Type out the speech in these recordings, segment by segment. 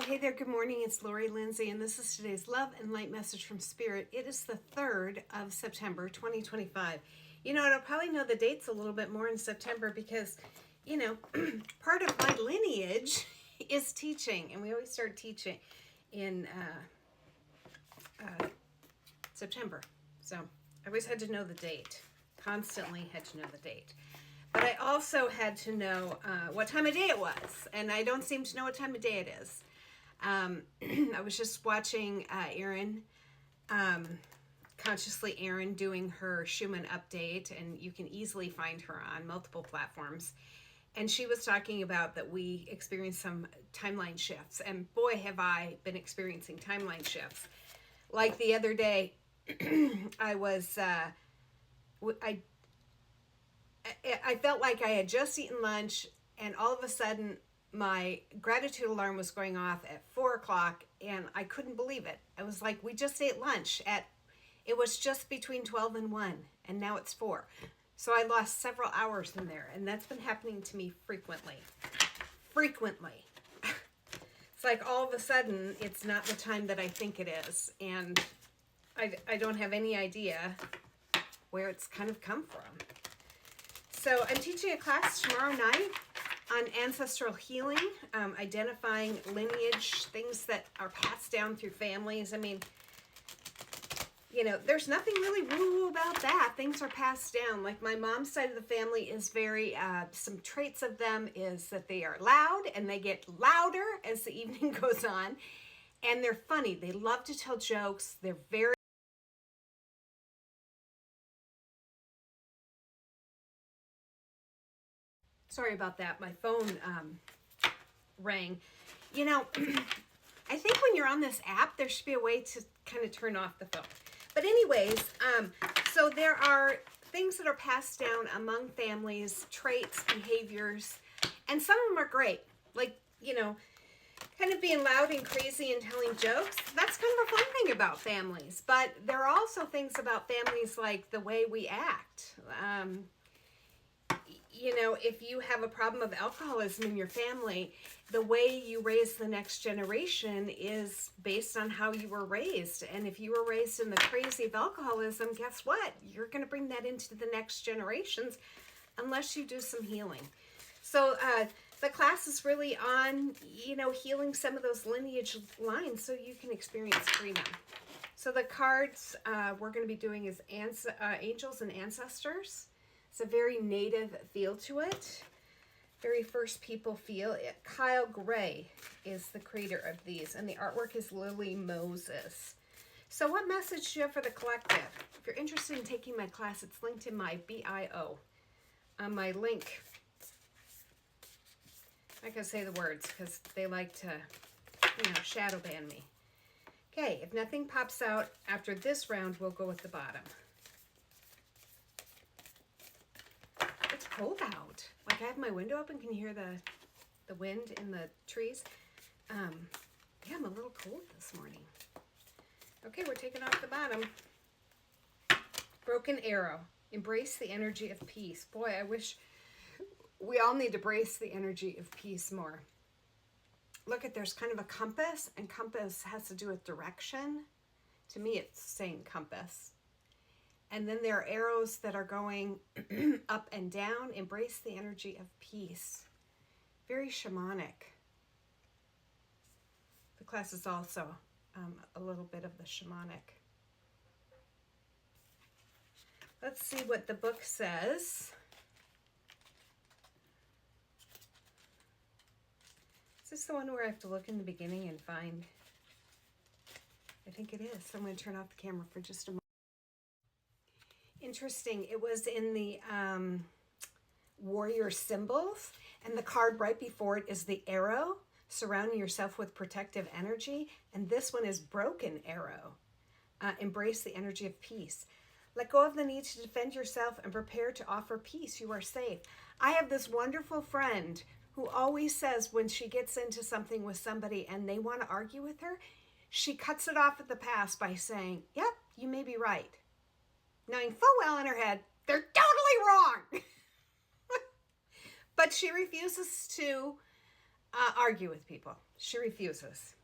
Hey there, good morning. It's Lori Lindsay, and this is today's Love and Light message from Spirit. It is the 3rd of September, 2025. You know, I'll probably know the dates a little bit more in September because, part of my lineage is teaching, and we always start teaching in September. So I always had to know the date, constantly had to know the date. But I also had to know what time of day it was, and I don't seem to know what time of day it is. I was just watching Erin, Consciously Erin, doing her Schumann update, and you can easily find her on multiple platforms. And she was talking about that we experienced some timeline shifts, and boy, have I been experiencing timeline shifts. Like the other day, I felt like I had just eaten lunch, and all of a sudden my gratitude alarm was going off at 4 o'clock, and I couldn't believe it. I was like, we just ate lunch it was just between 12 and 1, and now it's 4. So I lost several hours in there, and that's been happening to me frequently. It's like all of a sudden it's not the time that I think it is, and I don't have any idea where it's kind of come from. So I'm teaching a class tomorrow night on ancestral healing, identifying lineage, things that are passed down through families. I mean, there's nothing really woo-woo about that. Things are passed down. Like my mom's side of the family is very, some traits of them is that they are loud, and they get louder as the evening goes on. And they're funny. They love to tell jokes. They're very Sorry about that. My phone rang. I think when you're on this app, there should be a way to kind of turn off the phone. But anyways, so there are things that are passed down among families, traits, behaviors, and some of them are great. Like, kind of being loud and crazy and telling jokes. That's kind of a fun thing about families. But there are also things about families like the way we act. If you have a problem of alcoholism in your family, the way you raise the next generation is based on how you were raised. And if you were raised in the crazy of alcoholism, guess what? You're going to bring that into the next generations unless you do some healing. So the class is really on, healing some of those lineage lines so you can experience freedom. So the cards we're going to be doing is Angels and Ancestors. It's a very native feel to it. Very First People feel. Kyle Gray is the creator of these, and the artwork is Lily Moses. So what message do you have for the collective? If you're interested in taking my class, it's linked in my bio. On my link, I'm not going to say the words because they like to, shadow ban me. Okay, if nothing pops out after this round, we'll go with the bottom. It's cold out. Like I have my window open. Can you hear the wind in the trees? Yeah, I'm a little cold this morning. Okay, we're taking off the bottom. Broken Arrow. Embrace the energy of peace. Boy, I wish we all need to embrace the energy of peace more. Look there's kind of a compass, and compass has to do with direction. To me, it's saying compass. And then there are arrows that are going up and down. Embrace the energy of peace. Very shamanic. The class is also a little bit of the shamanic. Let's see what the book says. Is this the one where I have to look in the beginning and find? I think it is. So I'm going to turn off the camera for just a moment. Interesting. It was in the warrior symbols, and the card right before it is the arrow, surrounding yourself with protective energy. And this one is Broken Arrow. Embrace the energy of peace. Let go of the need to defend yourself and prepare to offer peace. You are safe. I have this wonderful friend who always says when she gets into something with somebody and they want to argue with her, she cuts it off at the pass by saying, yep, you may be right. Knowing full well in her head, they're totally wrong. But she refuses to argue with people. She refuses.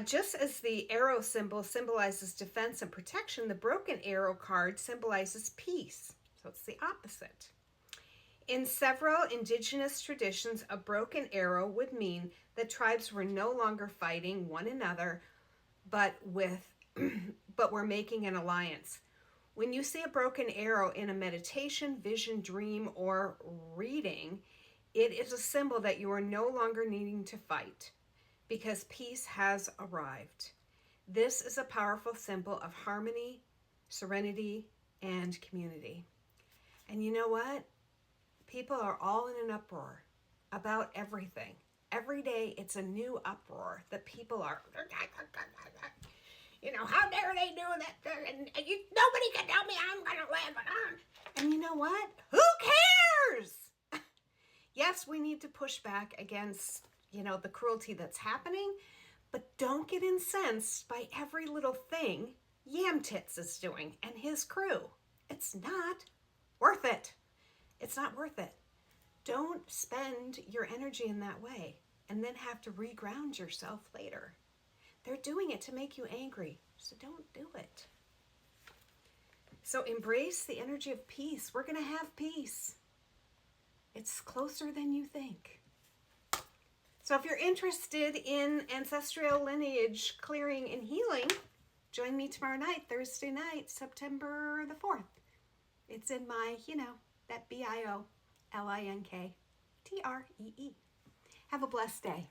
Just as the arrow symbol symbolizes defense and protection, the broken arrow card symbolizes peace. So it's the opposite. In several indigenous traditions, a broken arrow would mean that tribes were no longer fighting one another, but were making an alliance. When you see a broken arrow in a meditation, vision, dream, or reading, it is a symbol that you are no longer needing to fight, because peace has arrived. This is a powerful symbol of harmony, serenity, and community. And you know what? People are all in an uproar about everything. Every day it's a new uproar that people are, how dare they do that? Nobody can tell me I'm going to live. And you know what? Who cares? Yes, we need to push back against the cruelty that's happening, but don't get incensed by every little thing Yam Tits is doing and his crew. It's not worth it. It's not worth it. Don't spend your energy in that way and then have to reground yourself later. They're doing it to make you angry, so don't do it. So embrace the energy of peace. We're going to have peace. It's closer than you think. So if you're interested in ancestral lineage clearing and healing, join me tomorrow night, Thursday night, September the 4th. It's in my, that BIOLINKTREE. Have a blessed day.